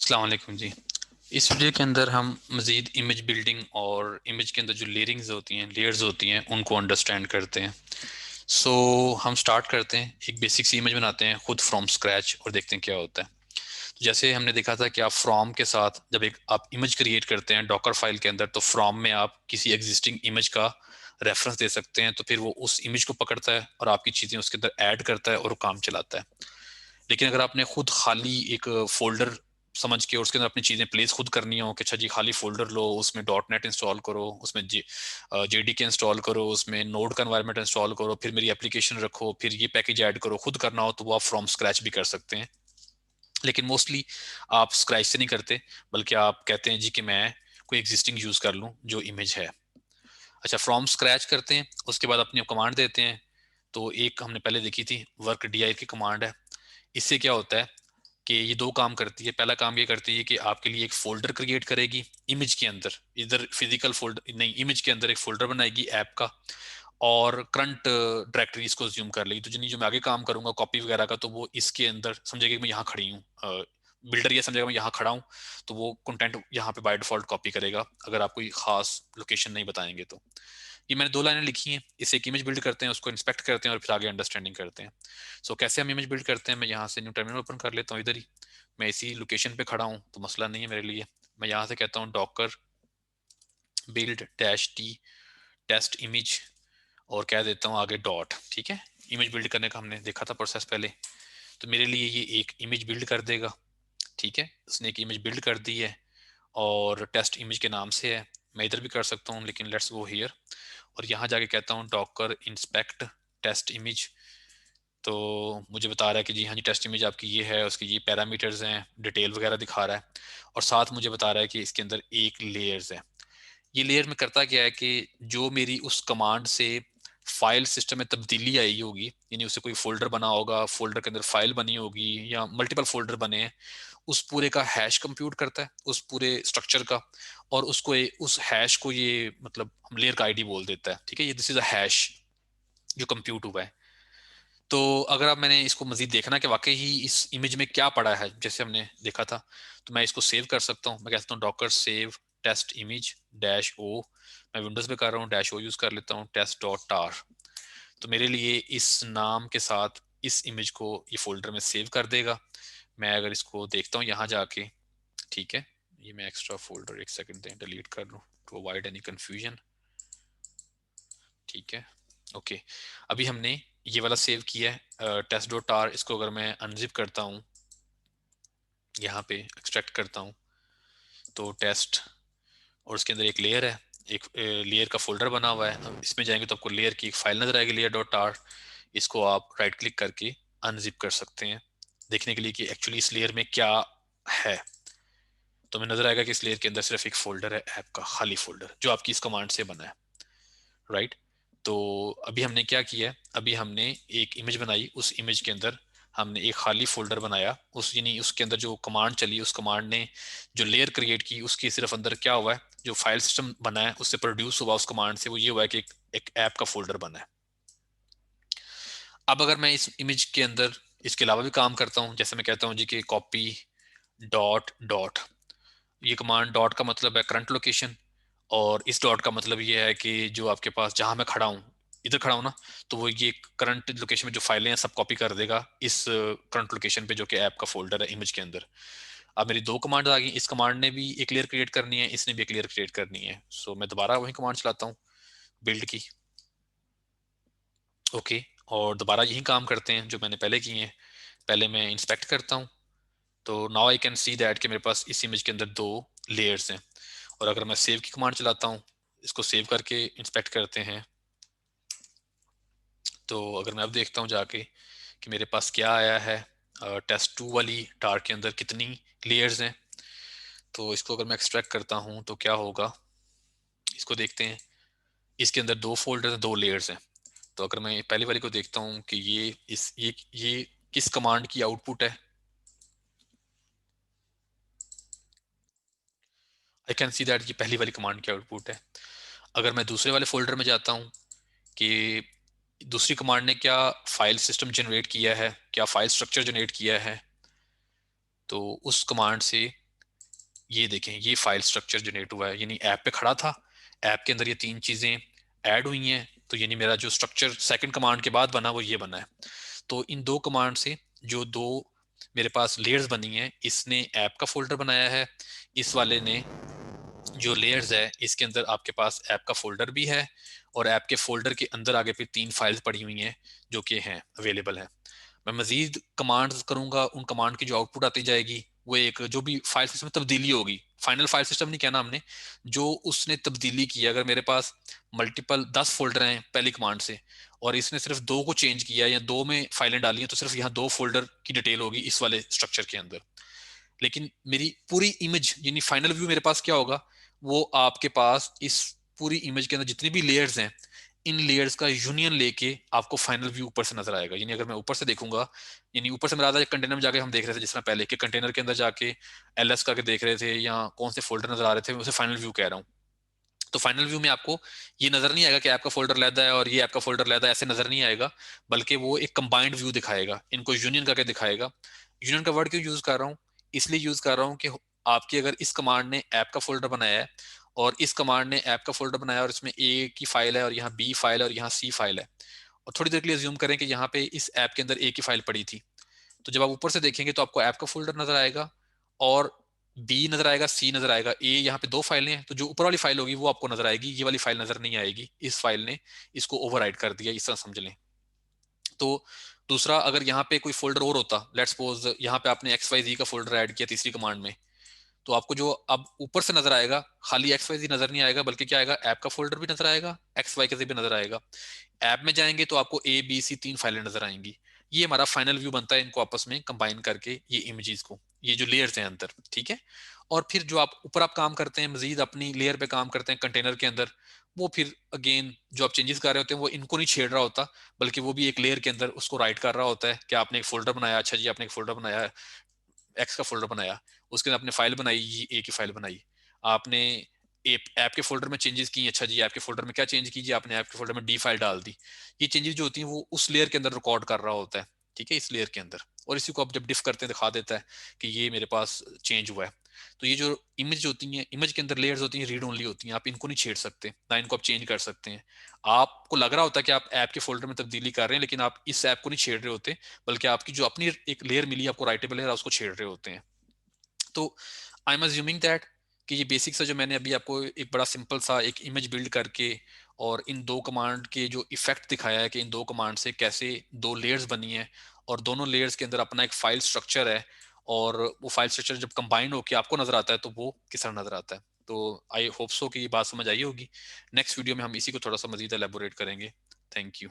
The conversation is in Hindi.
अस्सलाम वालेकुम जी। इस वीडियो के अंदर हम मज़ीद इमेज बिल्डिंग और इमेज के अंदर जो लेयरिंग्स होती हैं, लेयर्स होती हैं, उनको अंडरस्टैंड करते हैं। सो हम स्टार्ट करते हैं, एक बेसिक सी इमेज बनाते हैं खुद फ्रॉम स्क्रैच और देखते हैं क्या होता है। तो जैसे हमने देखा था कि आप फ्रॉम के साथ जब एक आप इमेज क्रिएट करते हैं डॉकर फाइल के अंदर, तो फ्रॉम में आप किसी एग्जिस्टिंग इमेज का रेफरेंस दे सकते हैं, तो फिर वो उस इमेज को पकड़ता है और आपकी चीज़ें उसके अंदर ऐड करता है और वो काम चलाता है। लेकिन अगर आपने खुद खाली एक फोल्डर समझ के और उसके अंदर अपनी चीजें प्लेस खुद करनी हो कि अच्छा जी खाली फोल्डर लो, उसमें डॉट नेट इंस्टॉल करो, उसमें जेडीके इंस्टॉल करो, उसमें नोड का एनवायरनमेंट इंस्टॉल करो, फिर मेरी एप्लीकेशन रखो, फिर ये पैकेज ऐड करो, खुद करना हो तो वो आप फ्रॉम स्क्रैच भी कर सकते हैं। लेकिन मोस्टली आप स्क्रैच से नहीं करते, बल्कि आप कहते हैं जी कि मैं कोई एग्जिस्टिंग यूज कर लूँ जो इमेज है। अच्छा, फ्रॉम स्क्रैच करते हैं, उसके बाद अपनी कमांड देते हैं। तो एक हमने पहले देखी थी, वर्क डी की कमांड है। इससे क्या होता है कि ये दो काम करती है। पहला काम ये करती है कि आपके लिए एक फोल्डर क्रिएट करेगी इमेज के अंदर, इधर फिजिकल फोल्डर नहीं, इमेज के अंदर एक फोल्डर बनाएगी ऐप का, और करंट डायरेक्टरी इसको ज्यूम कर लेगी। तो जिन्हें जो मैं आगे काम करूंगा कॉपी वगैरह का, तो वो इसके अंदर समझेगा कि मैं यहाँ खड़ी हूँ, बिल्डर ये समझेगा मैं यहाँ खड़ा हूँ, तो वो कंटेंट यहाँ पे बाय डिफॉल्ट कॉपी करेगा अगर आप कोई खास लोकेशन नहीं बताएंगे तो। ये मैंने दो लाइनें लिखी हैं, इसे एक इमेज बिल्ड करते हैं, उसको इंस्पेक्ट करते हैं और फिर आगे अंडरस्टैंडिंग करते हैं। कैसे हम इमेज बिल्ड करते हैं, मैं यहाँ से न्यू टर्मिनल ओपन कर लेता हूँ इधर ही। मैं इसी लोकेशन पे खड़ा हूँ तो मसला नहीं है मेरे लिए। मैं यहाँ से कहता हूँ Docker build dash t test image, और कह देता हूँ आगे डॉट। ठीक है, इमेज बिल्ड करने का हमने देखा था प्रोसेस पहले। तो मेरे लिए ये एक इमेज बिल्ड कर देगा। ठीक है, उसने एक इमेज बिल्ड कर दी है और टेस्ट इमेज के नाम से है। मैं इधर भी कर सकता हूँ लेकिन लेट्स गो हियर, और यहाँ जाके कहता हूँ डॉकर इंस्पेक्ट टेस्ट इमेज। तो मुझे बता रहा है कि जी हाँ जी टेस्ट इमेज आपकी ये है, उसके ये पैरामीटर्स हैं, डिटेल वगैरह दिखा रहा है, और साथ मुझे बता रहा है कि इसके अंदर एक लेयर्स है। ये लेयर में करता क्या है कि जो मेरी उस कमांड से फाइल सिस्टम में तब्दीली आई होगी, यानी उसे कोई फोल्डर बना होगा, फोल्डर के अंदर फाइल बनी होगी या मल्टीपल फोल्डर बने हैं, उस पूरे का हैश कंप्यूट करता है, उस पूरे स्ट्रक्चर का, और उसको उस हैश को ये मतलब हम लेयर का आईडी बोल देता है। ठीक है, ये दिस इज अ हैश जो कंप्यूट हुआ है। तो अगर आप मैंने इसको मजीद देखना कि वाकई ही इस इमेज में क्या पड़ा है जैसे हमने देखा था, तो मैं इसको सेव कर सकता हूँ। मैं कहता हूँ Docker save test image dash o. मैं विंडोज पे कर रहा हूँ, डैश ओ यूज कर लेता हूँ, टेस्ट डॉट टार। तो मेरे लिए इस नाम के साथ इस इमेज को ये फोल्डर में सेव कर देगा। मैं अगर इसको देखता हूँ यहाँ जाके, ठीक है, ये मैं एक्स्ट्रा फोल्डर एक सेकंड दें डिलीट कर लूँ टू अवॉइड एनी कंफ्यूजन। ठीक है, ओके। अभी हमने ये वाला सेव किया है टेस्ट डॉट टार। इसको अगर मैं अनजिप करता हूँ, यहाँ पे एक्सट्रैक्ट करता हूँ, तो टेस्ट, और उसके अंदर एक लेयर है, एक लेयर का फोल्डर बना हुआ है। अब इसमें जाएंगे तो आपको लेयर की एक फाइल नजर आएगी, लेयर डॉट टार। इसको आप राइट क्लिक करके अनजिप कर सकते हैं देखने के लिए कि एक्चुअली इस लेयर में क्या है। तो हमें नजर आएगा कि इस लेयर के अंदर सिर्फ एक फोल्डर है, ऐप का खाली फोल्डर जो आपकी इस कमांड से बना है। राइट, तो अभी हमने क्या किया है, अभी हमने एक इमेज बनाई, उस इमेज के अंदर हमने एक खाली फोल्डर बनाया, उस यानी उसके अंदर जो कमांड चली, उस कमांड ने जो लेयर क्रिएट की, उसके सिर्फ अंदर क्या हुआ है, जो फाइल सिस्टम बना है उससे प्रोड्यूस हुआ उस कमांड से, वो ये हुआ है कि एक ऐप का फोल्डर बना है। अब अगर मैं इस इमेज के अंदर इसके अलावा भी काम करता हूँ, जैसे मैं कहता हूँ जी कि कॉपी डॉट डॉट, ये कमांड डॉट का मतलब है करंट लोकेशन, और इस डॉट का मतलब ये है कि जो आपके पास जहां मैं खड़ा हूँ, इधर खड़ा हूँ ना, तो वो ये करंट लोकेशन में जो फाइलें हैं सब कॉपी कर देगा इस करंट लोकेशन पे जो कि ऐप का फोल्डर है इमेज के अंदर। अब मेरी दो कमांड आ गई, इस कमांड ने भी एक लेयर क्रिएट करनी है, इसने भी एक लेयर क्रिएट करनी है। मैं दोबारा वही कमांड चलाता हूँ, बिल्ड की। ओके, और दोबारा यही काम करते हैं जो मैंने पहले किए हैं। पहले मैं इंस्पेक्ट करता हूँ, तो now I can see that कि मेरे पास इस इमेज के अंदर दो लेयर्स हैं। और अगर मैं सेव की कमांड चलाता हूँ, इसको सेव करके इंस्पेक्ट करते हैं, तो अगर मैं अब देखता हूँ जाके कि मेरे पास क्या आया है, टेस्ट टू वाली टार के अंदर कितनी लेयर्स हैं, तो इसको अगर मैं एक्सट्रैक्ट करता हूँ तो क्या होगा, इसको देखते हैं। इसके अंदर दो फोल्डर दो लेयर्स हैं। तो अगर मैं पहली वाली को देखता हूँ कि ये किस कमांड की आउटपुट है, आई कैन सी दैट ये पहली वाली कमांड की आउटपुट है। अगर मैं दूसरे वाले फोल्डर में जाता हूँ कि दूसरी कमांड ने क्या फाइल सिस्टम जनरेट किया है, क्या फाइल स्ट्रक्चर जनरेट किया है, तो उस कमांड से ये देखें, ये फाइल स्ट्रक्चर जनरेट हुआ है, यानी ऐप पे खड़ा था, ऐप के अंदर ये तीन चीजें ऐड हुई हैं, तो यानी मेरा जो स्ट्रक्चर सेकंड कमांड के बाद बना वो ये बना है। तो इन दो कमांड से जो दो मेरे पास लेयर्स बनी हैं, इसने ऐप का फोल्डर बनाया है, इस वाले ने जो लेयर्स है इसके अंदर आपके पास ऐप का फोल्डर भी है, और ऐप के फोल्डर के अंदर आगे फिर तीन फाइल्स पड़ी हुई हैं जो कि हैं अवेलेबल है। मैं मजीद कमांड्स करूंगा, उन कमांड की जो आउटपुट आती जाएगी वो एक जो भी फाइल सिस्टम में तब्दीली होगी, फाइनल फाइल सिस्टम नहीं कहना हमने, जो उसने तब्दीली की, अगर मेरे पास मल्टीपल 10 फोल्डर हैं पहली कमांड से और इसने सिर्फ दो को चेंज किया या दो में फाइलें डाली हैं, तो सिर्फ यहाँ दो फोल्डर की डिटेल होगी इस वाले स्ट्रक्चर के अंदर। लेकिन मेरी पूरी इमेज यानी फाइनल व्यू मेरे पास क्या होगा, वो आपके पास इस पूरी इमेज के अंदर जितनी भी लेयर्स हैं, इन लेयर्स का यूनियन लेके आपको फाइनल व्यू ऊपर से नजर आएगा। यानी अगर मैं ऊपर से देखूंगा, यानी ऊपर से मेरा कंटेनर में जाके हम देख रहे थे जिस तरह पहले के कंटेनर के अंदर जाके एलएस करके देख रहे थे या कौन से फोल्डर नजर आ रहे थे, मैं उसे फाइनल व्यू कह रहा हूँ। तो फाइनल व्यू में आपको ये नजर नहीं आएगा कि आपका फोल्डर लैदा है और ये आपका फोल्डर लैदा है, ऐसे नजर नहीं आएगा, बल्कि वो एक कंबाइंड व्यू दिखाएगा, इनको यूनियन करके दिखाएगा। यूनियन का वर्ड क्यों यूज कर रहा हूँ, इसलिए यूज कर रहा हूँ कि आपकी अगर इस कमांड ने ऐप का फोल्डर बनाया है और इस कमांड ने ऐप का फोल्डर बनाया और इसमें ए की फाइल है और यहाँ बी फाइल है और यहाँ सी फाइल है, और थोड़ी देर के लिए ज्यूम करें कि यहाँ पे इस ऐप के अंदर ए की फाइल पड़ी थी, तो जब आप ऊपर से देखेंगे तो आपको ऐप का फोल्डर नजर आएगा और बी नजर आएगा, सी नजर आएगा, ए यहाँ पे दो फाइलें हैं, तो जो ऊपर वाली फाइल होगी वो आपको नजर आएगी, ये वाली फाइल नजर नहीं आएगी, इस फाइल ने इसको ओवरराइड कर दिया, इस तरह समझ लें। तो दूसरा, अगर यहाँ पे कोई फोल्डर और होता, लेट्स सपोज यहाँ पे आपने एक्स वाई जी का फोल्डर ऐड किया तीसरी कमांड में, तो आपको जो अब ऊपर से नजर आएगा खाली एक्स वाई जी नजर नहीं आएगा, बल्कि क्या आएगा, ऐप का फोल्डर भी नजर आएगा, एक्स वाई का भी नजर आएगा। ऐप में जाएंगे तो आपको ए बी सी तीन फाइलें नजर आएंगी। ये हमारा फाइनल व्यू बनता है इनको आपस में कंबाइन करके, ये इमेजेस को, ये जो लेयर्स हैं अंदर, ठीक है। और फिर जो आप ऊपर आप काम करते हैं, मजीद अपनी लेयर पे काम करते हैं कंटेनर के अंदर, वो फिर अगेन जो आप चेंजेस कर रहे होते हैं वो इनको नहीं छेड़ रहा होता, बल्कि वो भी एक लेयर के अंदर उसको राइट कर रहा होता है कि आपने एक फोल्डर बनाया, अच्छा जी आपने एक फोल्डर बनाया है, एक्स का फोल्डर बनाया, उसके अंदर आपने फाइल बनाई, ये ए की फाइल बनाई, आपने ऐप के फोल्डर में चेंजेस की, अच्छा जी ऐप के फोल्डर में क्या चेंज कीजिए, आपने ऐप के फोल्डर में डी फाइल डाल दी। ये चेंजेस जो होती हैं वो उस लेयर के अंदर रिकॉर्ड कर रहा होता है, ठीक है, इस लेयर के अंदर, और इसी को आप जब डिफ करते हैं दिखा देता है कि ये मेरे पास चेंज हुआ है। तो ये जो इमेज होती हैं, इमेज के अंदर लेयर्स होती हैं, रीड ओनली होती हैं, आप इनको नहीं छेड़ सकते, ना इनको आप चेंज कर सकते हैं। आपको लग रहा होता है कि आप ऐप के फोल्डर में तब्दीली कर रहे हैं, लेकिन आप इस ऐप को नहीं छेड़ रहे होते, बल्कि आपकी जो अपनी एक लेयर मिली आपको, राइटेबल लेयर, उसको छेड़ रहे होते हैं। तो आई एम अज्यूमिंग दैट कि ये बेसिक सा जो मैंने अभी आपको एक बड़ा सिंपल सा एक इमेज बिल्ड करके और इन दो कमांड के जो इफेक्ट दिखाया है कि इन दो कमांड से कैसे दो लेयर्स बनी है और दोनों लेयर्स के अंदर अपना एक फाइल स्ट्रक्चर है, और वो फाइल स्ट्रक्चर जब कंबाइन होकर आपको नजर आता है तो वो किस तरह नजर आता है। तो आई होप सो कि ये बात समझ आई होगी। नेक्स्ट वीडियो में हम इसी को थोड़ा सा मजीद एलेबोरेट करेंगे। Thank you.